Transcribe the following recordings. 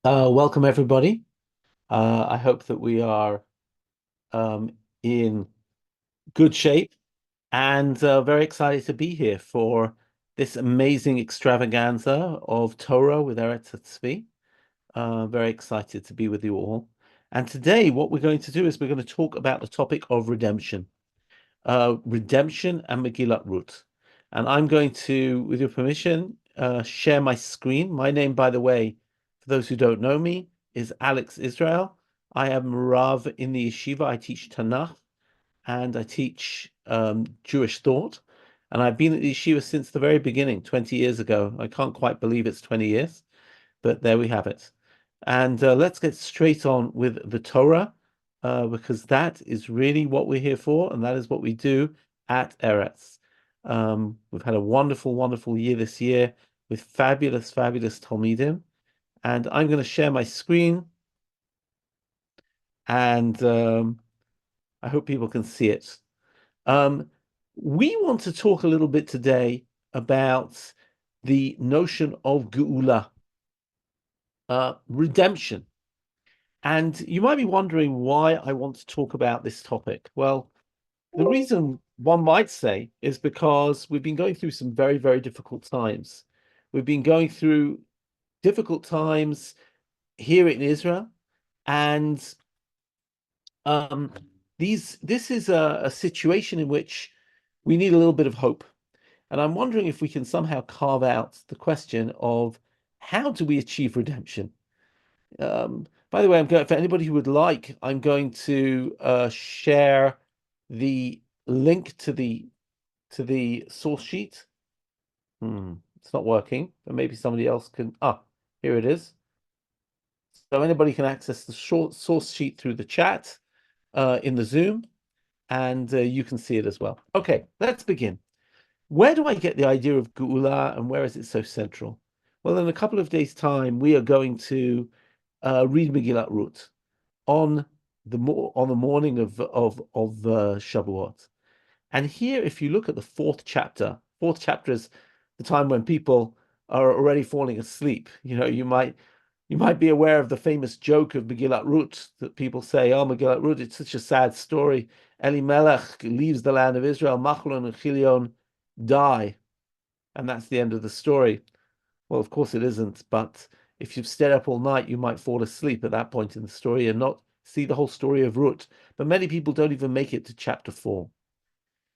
Welcome everybody. I hope that we are in good shape and very excited to be here for this amazing extravaganza of Torah with Eretz Tzvi. Very excited to be with you all. And today, what we're going to do is we're going to talk about the topic of redemption, redemption and Megillat Ruth. And I'm going to, with your permission, share my screen. My name, by the way, for those who don't know me, is Alex Israel. I am Rav in the yeshiva. I teach Tanakh and I teach Jewish thought. And I've been at the yeshiva since the very beginning, 20 years ago. I can't quite believe it's 20 years, but there we have it. And let's get straight on with the Torah, because that is really what we're here for, and that is what we do at Eretz. We've had a wonderful, wonderful year this year with fabulous, fabulous Talmidim. And I'm going to share my screen, and I hope people can see it. We want to talk a little bit today about the notion of Geula, redemption. And you might be wondering why I want to talk about this topic. Well, the reason one might say is because we've been going through some very, very difficult times. We've been going through difficult times here in Israel, and um, this is a situation in which we need a little bit of hope. And I'm wondering if we can somehow carve out the question of how do we achieve redemption? By the way, I'm going for anybody who would like, I'm going to share the link to the source sheet. It's not working, but maybe somebody else can. Here it is. So anybody can access the short source sheet through the chat in the Zoom, and you can see it as well. Okay, let's begin. Where do I get the idea of Geula, and where is it so central? Well, in a couple of days' time, we are going to read Megillat Ruth on the morning of Shavuot. And here, if you look at the fourth chapter is the time when people are already falling asleep. You know, you might be aware of the famous joke of Megillat Ruth that people say, "Oh, Megillat Ruth, it's such a sad story. Elimelech leaves the land of Israel, Machlon and Chilion die, and that's the end of the story." Well, of course it isn't, but if you've stayed up all night, you might fall asleep at that point in the story and not see the whole story of Ruth. But many people don't even make it to chapter 4.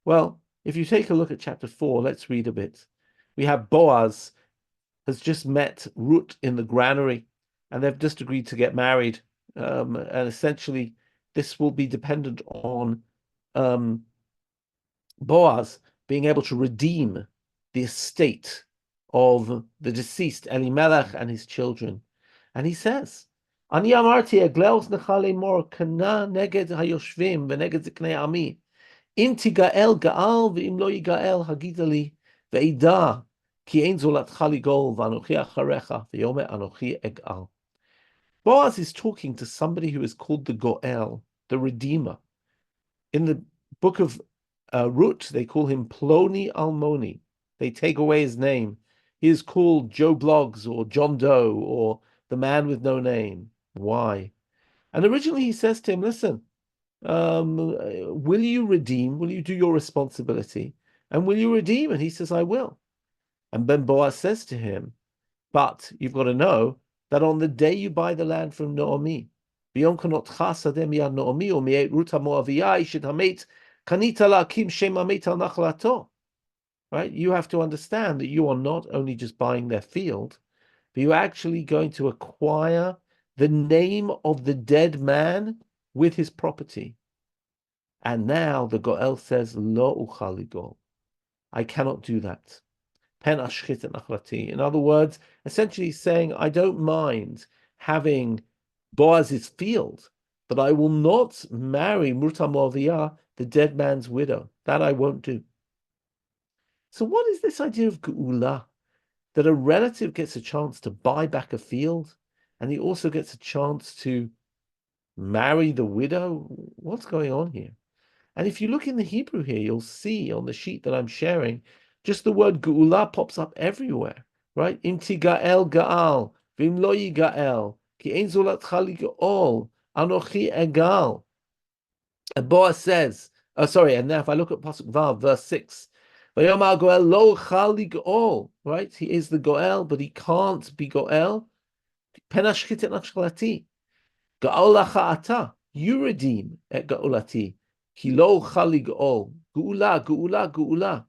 Well, if you take a look at chapter 4, let's read a bit. We have Boaz has just met Ruth in the granary, and they've just agreed to get married. And essentially, this will be dependent on Boaz being able to redeem the estate of the deceased Elimelech and his children. And he says, Ani amarti egleos nechale mor kana neged hayoshvim v'neged ziknei ami. Im tigael gaal v'im lo yigael hagida li ve'ida ki ein zolatcha ligol v'anochi acharecha v'yome anochi egal. Boaz is talking to somebody who is called the Goel, the Redeemer. In the book of Ruth, they call him Ploni Almoni. They take away his name. He is called Joe Bloggs or John Doe or the man with no name. Why? And originally he says to him, listen, will you redeem? Will you do your responsibility? And will you redeem? And he says, I will. And then Boaz says to him, but you've got to know that on the day you buy the land from Naomi, right? You have to understand that you are not only just buying their field, but you're actually going to acquire the name of the dead man with his property. And now the Goel says, Lo uchal ligol. I cannot do that. Pen ashchit et nachlati. In other words, essentially saying, I don't mind having Boaz's field, but I will not marry Murta Moaviyah, the dead man's widow. That I won't do. So what is this idea of Geula? That a relative gets a chance to buy back a field, and he also gets a chance to marry the widow? What's going on here? And if you look in the Hebrew here, you'll see on the sheet that I'm sharing, just the word Geula pops up everywhere, right? Im tigael gaal, vim lo yigael, Ki ein zolatcha ligeol, anochi egal. And Boaz says, sorry, and now if I look at Pasuk Vav, verse 6, Vayomar Goel lo chali Goel, right? He is the Goel, but he can't be Goel. Penashchitet nachshalati. Ga'olacha ata. You redeem et Ga'olati. Ki lo chali Goel. Geula, Geula, Geula.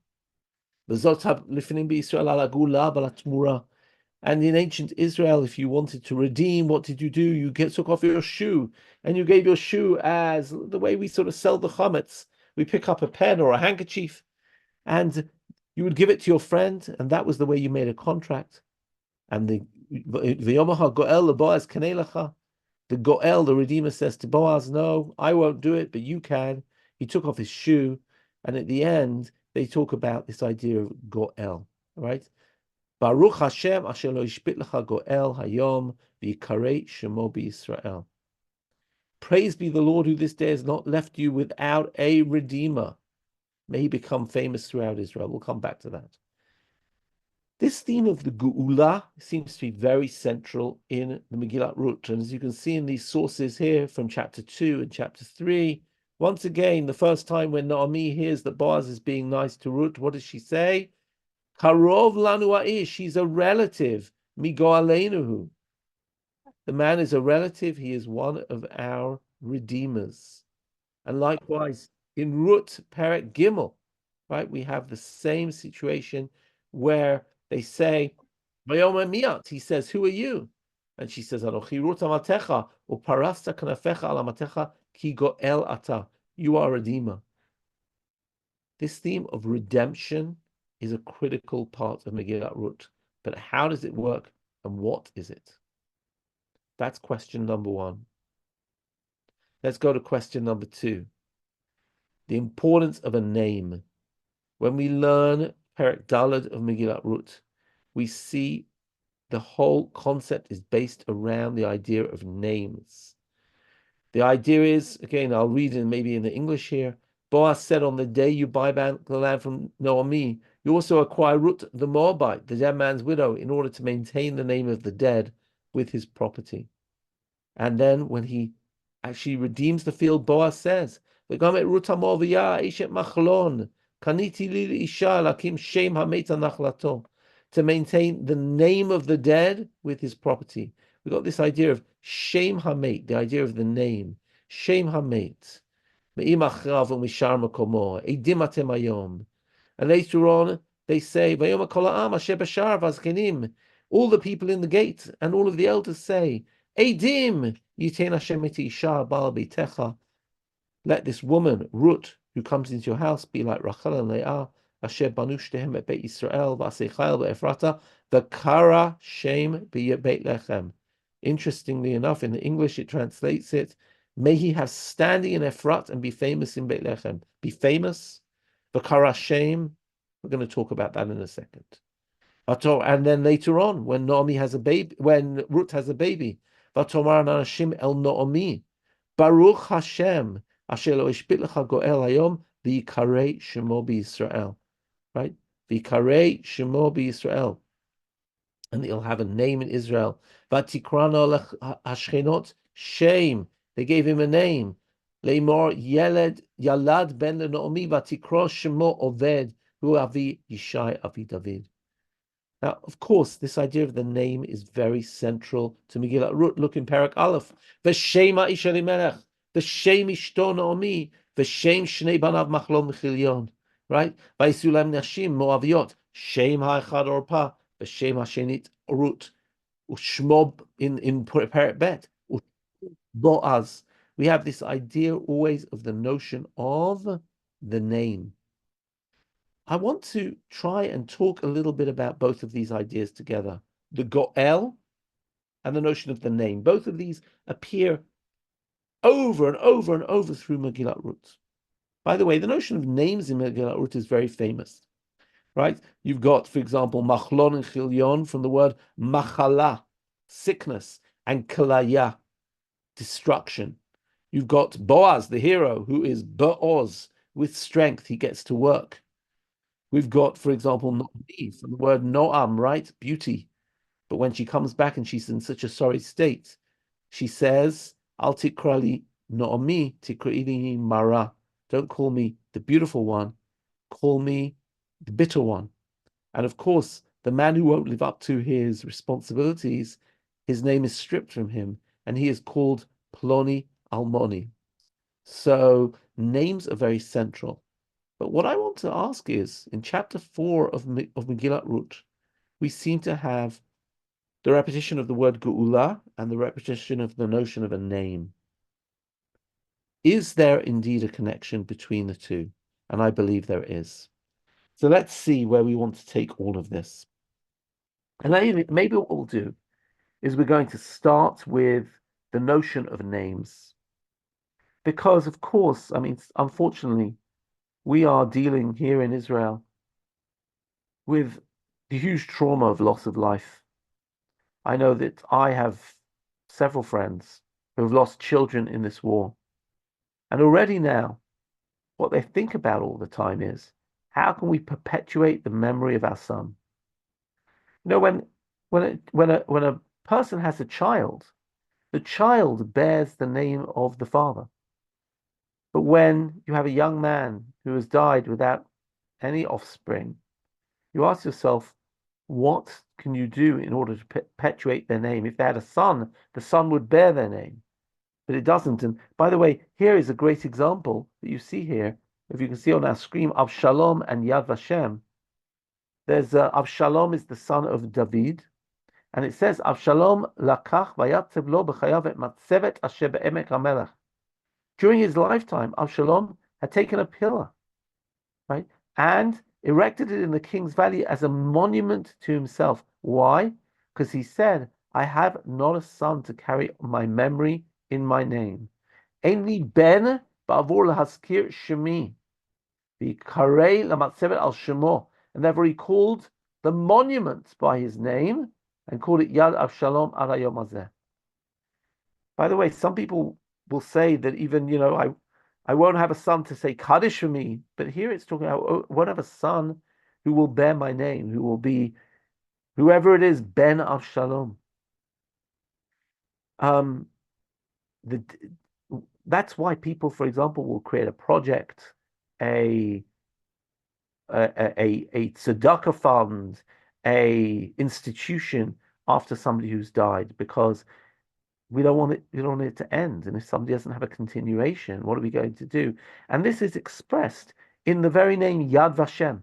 V'zot lifnim b'Yisrael ala Geula b'latmura. And in ancient Israel, if you wanted to redeem, what did you do? You took off your shoe, and you gave your shoe as the way we sort of sell the chametz. We pick up a pen or a handkerchief, and you would give it to your friend, and that was the way you made a contract. And the V'yomaha Goel Boaz kanei, the Goel, the Redeemer, says to Boaz, "No, I won't do it, but you can." He took off his shoe, and at the end, they talk about this idea of Goel, right? Baruch Hashem asher lo ishbit lecha goel hayom v'yikarei shemo b'Yisrael. Praise be the Lord who this day has not left you without a redeemer. May he become famous throughout Israel. We'll come back to that. This theme of the Geula seems to be very central in the Megillat Ruth. And as you can see in these sources here from chapter 2 and chapter 3, once again, the first time when Naomi hears that Boaz is being nice to Ruth, what does she say? Karov lanu ha'ish, she's a relative. Migo aleinuhu. The man is a relative. He is one of our redeemers. And likewise, in Ruth Perek Gimel, right, we have the same situation where they say, Vayoma miat. He says, "Who are you?" And she says, Anochi Ruth amatecha, uparasta kanafecha al amatecha ki goel ata. You are a redeemer. This theme of redemption is a critical part of Megillat Ruth. But how does it work and what is it? That's question number one. Let's go to question number two. The importance of a name. When we learn Perek Daled of Megillat Ruth, we see the whole concept is based around the idea of names. The idea is, again, I'll read it maybe in the English here. Boaz said, on the day you buy back the land from Naomi, you also acquire Ruth the Moabite, the dead man's widow, in order to maintain the name of the dead with his property. And then when he actually redeems the field, Boaz says, to maintain the name of the dead with his property. We've got this idea of Shem Hamet, the idea of the name. Shem Hamet. And later on, they say, all the people in the gate and all of the elders say, Eidim, let this woman, Ruth, who comes into your house, be like Rachel and Leah, Asher banushtem et Beit Yisrael, v'aseichel be'Ephrata, v'kara shem Beit Lechem. Interestingly enough, in the English, it translates it, may he have standing in Ephrat and be famous in Beit Lechem. Be famous, v'kara shem. We're going to talk about that in a second. And then later on, when Naomi has a baby, when Ruth has a baby, v'tomar anashim el Naomi, Baruch Hashem, asher lo ishbit lecha goel hayom, v'yikarei shemo b'Yisrael. Right? V'yikarei shemo b'Yisrael. And he'll have a name in Israel. V'tikrano hashchenot Shem. They gave him a name. Leimor Yalad ben Naomi v'tikro shemo Oved, hu avi Yishai avi David. Now, of course, this idea of the name is very central to Megillat Ruth. Look in Perek Aleph. V'shema ish Elimelech, v'shem ishto Naomi, v'shem shnei banav Machlon v'chilyon. Right? V'yisulam nashim Moaviot, shem ha'echad Orpa, v'shem ha'shenit Ruth. Ushmo in Perek Bet, Boaz. We have this idea always of the notion of the name. I want to try and talk a little bit about both of these ideas together. The Goel and the notion of the name. Both of these appear over and over and over through Megillat Ruth. By the way, the notion of names in Megillat Ruth is very famous, right? You've got, for example, Machlon and Chilyon from the word Machala, sickness, and Kalaya, destruction. You've got Boaz, the hero, who is Bo'oz, with strength, he gets to work. We've got, for example, Naomi, from the word Noam, right? Beauty. But when she comes back and she's in such a sorry state, She says, Al tikrali Naomi, tikrili Mara. Don't call me the beautiful one, call me the bitter one. And of course, the man who won't live up to his responsibilities, his name is stripped from him, and he is called Ploni Almoni. So names are very central. But what I want to ask is, in chapter 4 of Megillat Ruth, we seem to have the repetition of the word Geula and the repetition of the notion of a name. Is there indeed a connection between the two? And I believe there is. So let's see where we want to take all of this. And maybe what we'll do is we're going to start with the notion of names. Because, of course, I mean, unfortunately, we are dealing here in Israel with the huge trauma of loss of life. I know that I have several friends who have lost children in this war. And already now, what they think about all the time is, how can we perpetuate the memory of our son? You know, when a person has a child, the child bears the name of the father. But when you have a young man who has died without any offspring, you ask yourself, what can you do in order to perpetuate their name? If they had a son, the son would bear their name, but it doesn't. And by the way, here is a great example that you see here. If you can see on our screen, Avshalom and Yad Vashem. There's Avshalom is the son of David, and it says Avshalom lakach vayatzev lo b'chayav et matzevet asher be'emek hamelech. During his lifetime, Avshalom had taken a pillar, right, and erected it in the king's valley as a monument to himself. Why? Because he said, I have not a son to carry my memory in my name. Ainli ben ba'avur lahaskir shemi. V'karei lamatzevet al shemo. And therefore he called the monument by his name and called it Yad Avshalom al hayom hazeh. By the way, some people will say that even, I won't have a son to say Kaddish for me, but here it's talking about I won't have a son who will bear my name, who will be whoever it is, Ben Avshalom. That's why people, for example, will create a project, a tzedakah fund, a institution after somebody who's died, because we don't want it to end. And if somebody doesn't have a continuation, what are we going to do? And this is expressed in the very name Yad Vashem,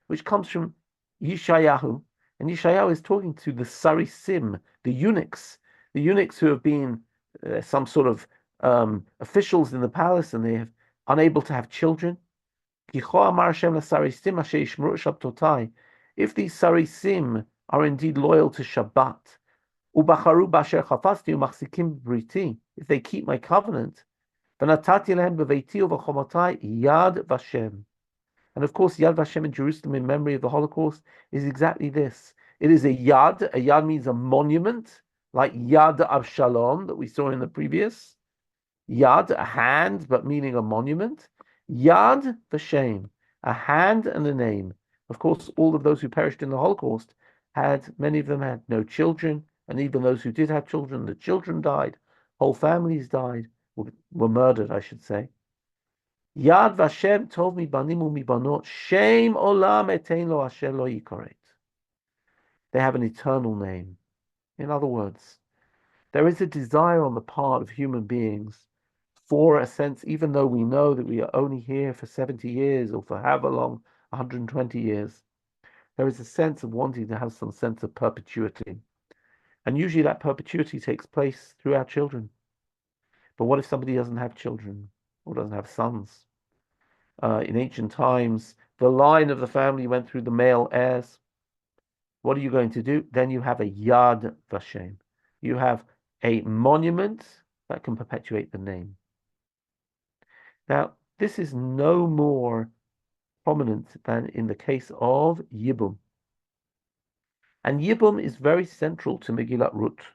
which comes from Yeshayahu. And Yeshayahu is talking to the Sarisim, the eunuchs who have been some sort of officials in the palace, and they have unable to have children. If these Sarisim are indeed loyal to Shabbat, if they keep my covenant, Yad Vashem. And of course, Yad Vashem in Jerusalem in memory of the Holocaust is exactly this. It is a Yad. A Yad means a monument, like Yad Avshalom that we saw in the previous. Yad, a hand, but meaning a monument. Yad Vashem, a hand and a name. Of course, all of those who perished in the Holocaust many of them had no children. And even those who did have children, the children died, whole families died, were murdered, I should say. Yad Vashem told me banimu mi banot shem olam etein lo asher lo yikoret. They have an eternal name. In other words, there is a desire on the part of human beings for a sense, even though we know that we are only here for 70 years or for however long, 120 years, there is a sense of wanting to have some sense of perpetuity. And usually that perpetuity takes place through our children. But what if somebody doesn't have children or doesn't have sons? In ancient times, the line of the family went through the male heirs. What are you going to do? Then you have a Yad Vashem. You have a monument that can perpetuate the name. Now, this is no more prominent than in the case of Yibum. And Yibum is very central to Megillat Ruth.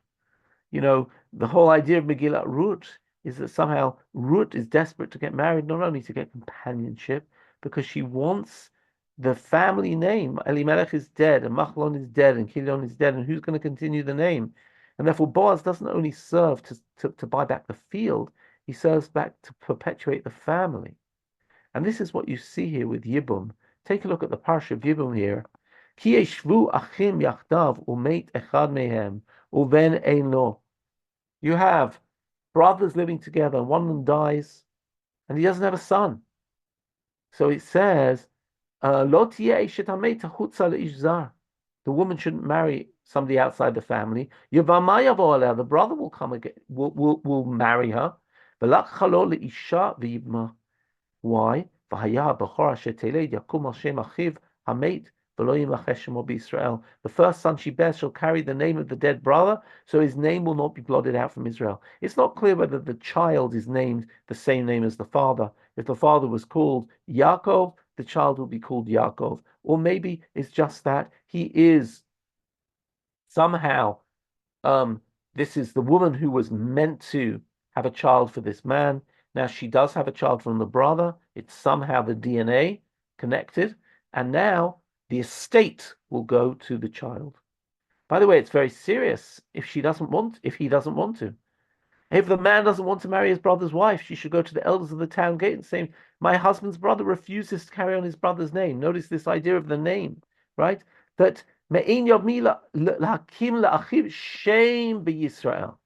The whole idea of Megillat Ruth is that somehow Ruth is desperate to get married, not only to get companionship, because she wants the family name. Elimelech is dead, and Machlon is dead, and Kilion is dead, and who's going to continue the name? And therefore, Boaz doesn't only serve to buy back the field, he serves back to perpetuate the family. And this is what you see here with Yibum. Take a look at the parsha of Yibum here. Ki yeshvu achim yachdav umeit echad mehem uven ein lo. You have brothers living together, one of them dies, and he doesn't have a son. So it says, Lo tiyeh eshet hameta chutza leish zar. The woman shouldn't marry somebody outside the family. Yavama yavo aleh. The brother will come again, will marry her. V'lach chalo leisha v'yibma. Why? V'haya b'chor asher teled yakum al shem achiv hamet v'lo yimachesh shemo b'Yisrael. The first son she bears shall carry the name of the dead brother, so his name will not be blotted out from Israel. It's not clear whether the child is named the same name as the father. If the father was called Yaakov, the child will be called Yaakov. Or maybe it's just that he is somehow, this is the woman who was meant to have a child for this man. Now she does have a child from the brother. It's somehow the DNA connected. And now the estate will go to the child. By the way, it's very serious if he doesn't want to. If the man doesn't want to marry his brother's wife, she should go to the elders of the town gate and say, my husband's brother refuses to carry on his brother's name. Notice this idea of the name, right? That shame b'Yisrael,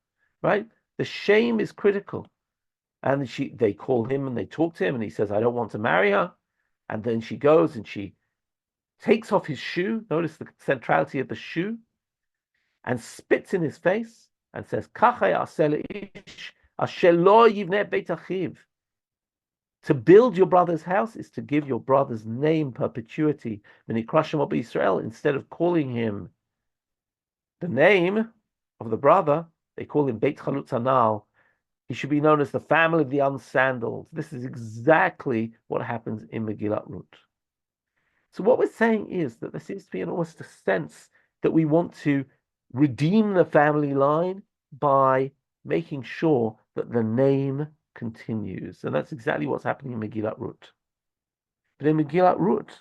right? The shame is critical. And they call him and they talk to him and he says, I don't want to marry her. And then she goes and she takes off his shoe. Notice the centrality of the shoe, and spits in his face and says, to build your brother's house is to give your brother's name perpetuity. Israel, instead of calling him the name of the brother, they call him Beit Chalutz Hanal. He should be known as the family of the unsandaled. This is exactly what happens in Megillat Ruth. So what we're saying is that there seems to be almost a sense that we want to redeem the family line by making sure that the name continues. And that's exactly what's happening in Megillat Ruth. But in Megillat Ruth,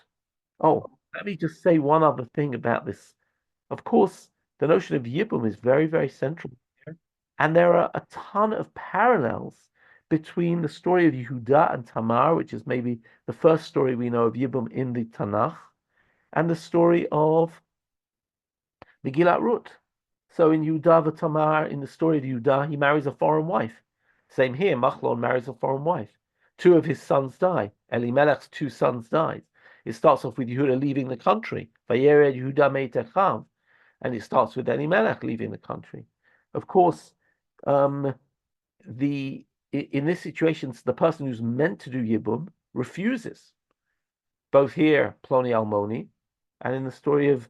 let me just say one other thing about this. Of course, the notion of Yibum is very, very central. And there are a ton of parallels between the story of Yehuda and Tamar, which is maybe the first story we know of Yibum in the Tanakh, and the story of Megillat Ruth. So in Yehuda Tamar, in the story of Yehuda, he marries a foreign wife. Same here, Machlon marries a foreign wife. Two of his sons die. Elimelech's two sons died. It starts off with Yehuda leaving the country. Vayered Yehuda meitechav. And it starts with Elimelech leaving the country. Of course, in this situation, the person who's meant to do Yibum refuses. Both here, Ploni Almoni, and in the story of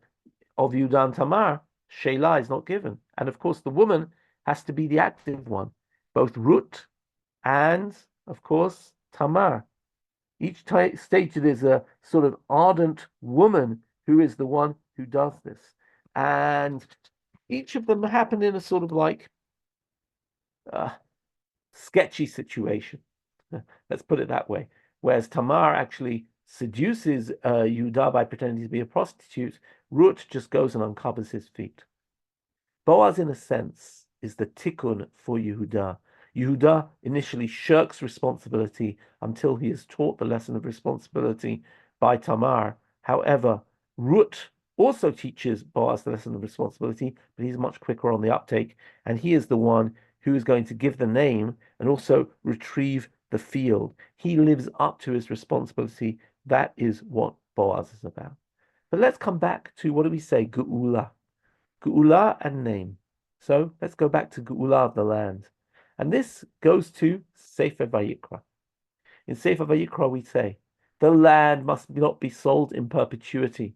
Yehuda and Tamar, Shelah is not given. And of course, the woman has to be the active one. Both Ruth and, of course, Tamar. Each stated as a sort of ardent woman who is the one who does this. And each of them happened in a sort of like sketchy situation. Let's put it that way. Whereas Tamar actually seduces Yehuda by pretending to be a prostitute, Ruth just goes and uncovers his feet. Boaz, in a sense, is the tikkun for Yehuda. Yehuda initially shirks responsibility until he is taught the lesson of responsibility by Tamar. However, Ruth also teaches Boaz the lesson of responsibility, but he's much quicker on the uptake, and he is the one who is going to give the name and also retrieve the field. He lives up to his responsibility. That is what Boaz is about. But let's come back to, what do we say? Geula. Geula and name. So let's go back to Geula of the land. And this goes to Sefer Vayikra. In Sefer Vayikra we say, the land must not be sold in perpetuity.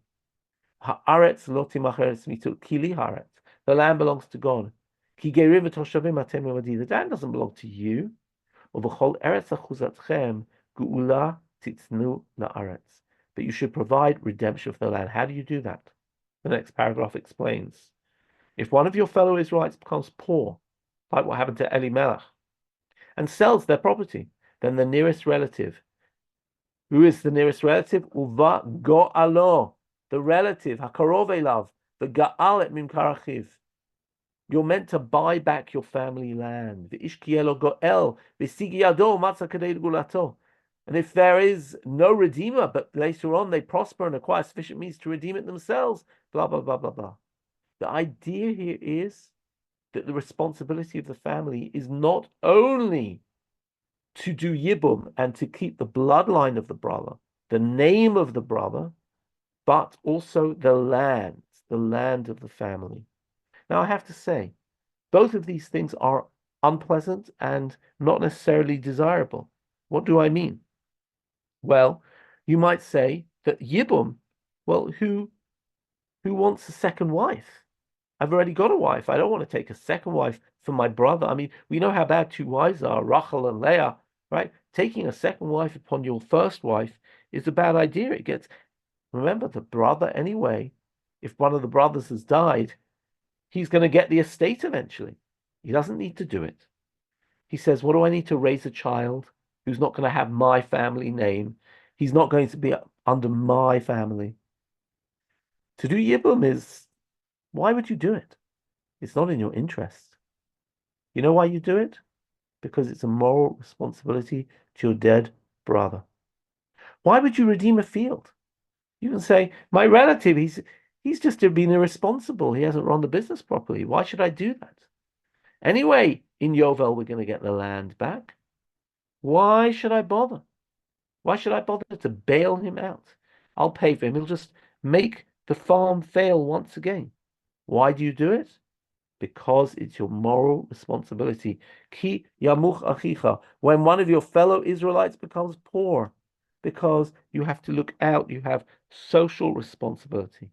Haaretz lo timacheres mitu kili haaretz. The land belongs to God. Ki gerim v'toshavim atem lemadi. The land doesn't belong to you. Uv'chol eretz achuzatchem geula titnu la'aretz. But you should provide redemption for the land. How do you do that? The next paragraph explains. If one of your fellow Israelites becomes poor, like what happened to Elimelech, and sells their property, then the nearest relative, who is the nearest relative? Uva go'alo, the relative, hakarov elav, the ga'al et mimkar achiv, You're meant to buy back your family land. V'ish kielo go'el, v'sigi yado matzah kadei gulato. And if there is no redeemer, but later on they prosper and acquire sufficient means to redeem it themselves, blah, blah, blah, blah, blah. The idea here is that the responsibility of the family is not only to do yibum and to keep the bloodline of the brother, the name of the brother, but also the land of the family. Now, I have to say, both of these things are unpleasant and not necessarily desirable. What do I mean? Well, you might say that Yibum, well, who wants a second wife? I've already got a wife. I don't want to take a second wife for my brother. I mean, we know how bad two wives are, Rachel and Leah, right? Taking a second wife upon your first wife is a bad idea. Remember, the brother anyway, if one of the brothers has died, he's going to get the estate eventually. He doesn't need to do it. He says, what do I need to raise a child who's not going to have my family name? He's not going to be under my family. To do Yibum is, why would you do it? It's not in your interest. You know why you do it? Because it's a moral responsibility to your dead brother. Why would you redeem a field? You can say, my relative, he's just been irresponsible. He hasn't run the business properly. Why should I do that? Anyway, in Yovel, we're going to get the land back. Why should I bother? Why should I bother to bail him out? I'll pay for him. He'll just make the farm fail once again. Why do you do it? Because it's your moral responsibility. Ki yamuch achicha. When one of your fellow Israelites becomes poor, because you have to look out, you have social responsibility.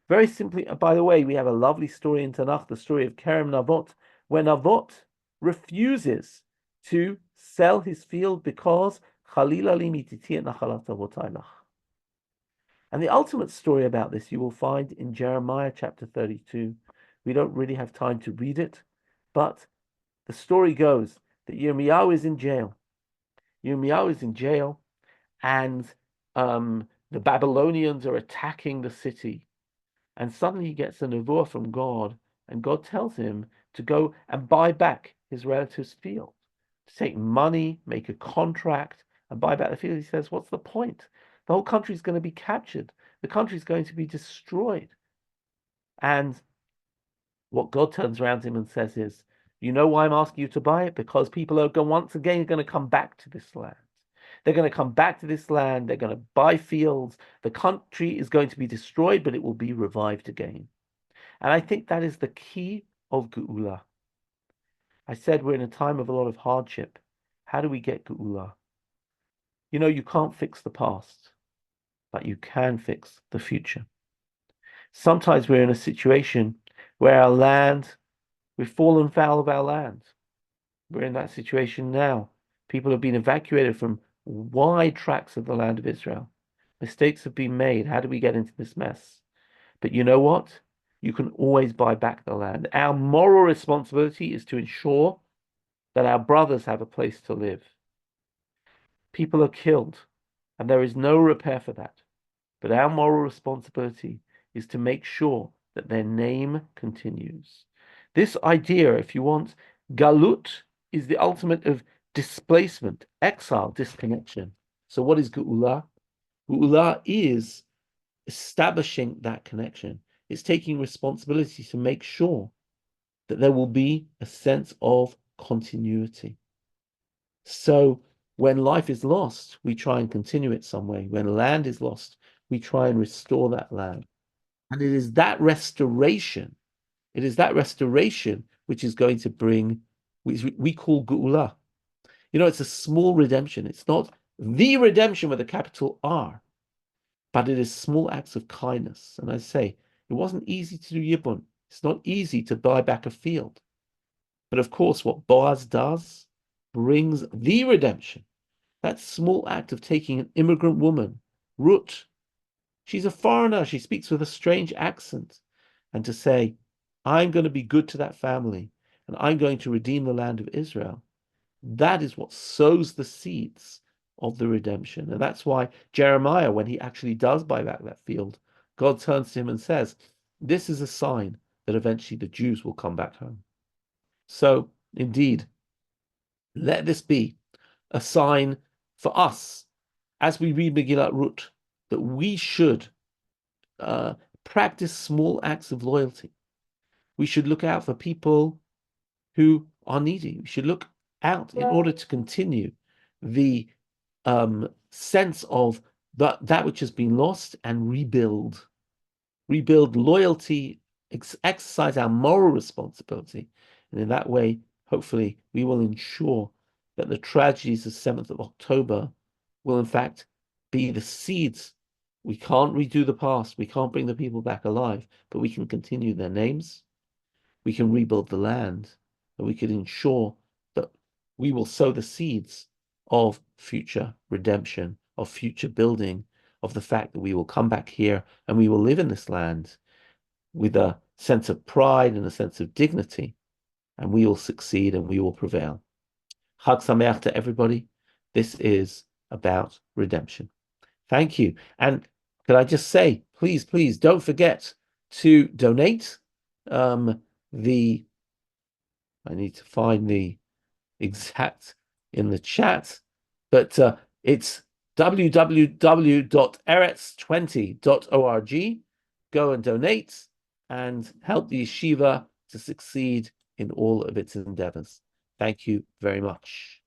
Very simply, by the way, we have a lovely story in Tanakh, the story of Kerem Navot, where Navot refuses to sell his field because Chalila li mititi et nachalat avotay lach. And the ultimate story about this you will find in Jeremiah chapter 32. We don't really have time to read it, but the story goes that Yirmiyahu is in jail. Yirmiyahu is in jail, and the Babylonians are attacking the city. And suddenly he gets a nevuah from God, and God tells him to go and buy back his relative's field, to take money, make a contract, and buy back the field. He says, what's the point? The whole country is going to be captured. The country is going to be destroyed. And what God turns around to him and says is, you know why I'm asking you to buy it? Because people are going, once again going to come back to this land. They're going to come back to this land. They're going to buy fields. The country is going to be destroyed, but it will be revived again. And I think that is the key of Geula. I said we're in a time of a lot of hardship. How do we get Geula? You know, you can't fix the past, but you can fix the future. Sometimes we're in a situation where our land, we've fallen foul of our land. We're in that situation now. People have been evacuated from wide tracts of the land of Israel. Mistakes have been made. How do we get into this mess? But you know what? You can always buy back the land. Our moral responsibility is to ensure that our brothers have a place to live. People are killed, and there is no repair for that. But our moral responsibility is to make sure that their name continues. This idea, if you want, galut is the ultimate of displacement, exile, disconnection. So what is Geula? Geula is establishing that connection. It's taking responsibility to make sure that there will be a sense of continuity. So when life is lost, we try and continue it some way. When land is lost, we try and restore that land. And it is that restoration, which is going to bring, which we call Geula. You know, it's a small redemption. It's not the redemption with a capital R, but it is small acts of kindness. And I say, it wasn't easy to do Yibum. It's not easy to buy back a field. But of course, what Boaz does brings the redemption. That small act of taking an immigrant woman, Ruth, she's a foreigner, she speaks with a strange accent, and to say, I'm going to be good to that family, and I'm going to redeem the land of Israel. That is what sows the seeds of the redemption. And that's why Jeremiah, when he actually does buy back that field, God turns to him and says, this is a sign that eventually the Jews will come back home. So, indeed, let this be a sign for us as we read Megillat Ruth that we should practice small acts of loyalty. We should look out for people who are needy. We should look out in order to continue the sense of that which has been lost and rebuild loyalty, exercise our moral responsibility. And in that way, hopefully, we will ensure that the tragedies of 7th of October will, in fact, be the seeds. We can't redo the past. We can't bring the people back alive, but we can continue their names. We can rebuild the land, and we can ensure that we will sow the seeds of future redemption, of future building, of the fact that we will come back here and we will live in this land with a sense of pride and a sense of dignity, and we will succeed and we will prevail. Chag Sameach to everybody. This is about redemption. Thank you. And could I just say, please, please don't forget to donate. I need to find the exact in the chat, but it's www.eretz20.org. Go and donate and help the yeshiva to succeed in all of its endeavors. Thank you very much.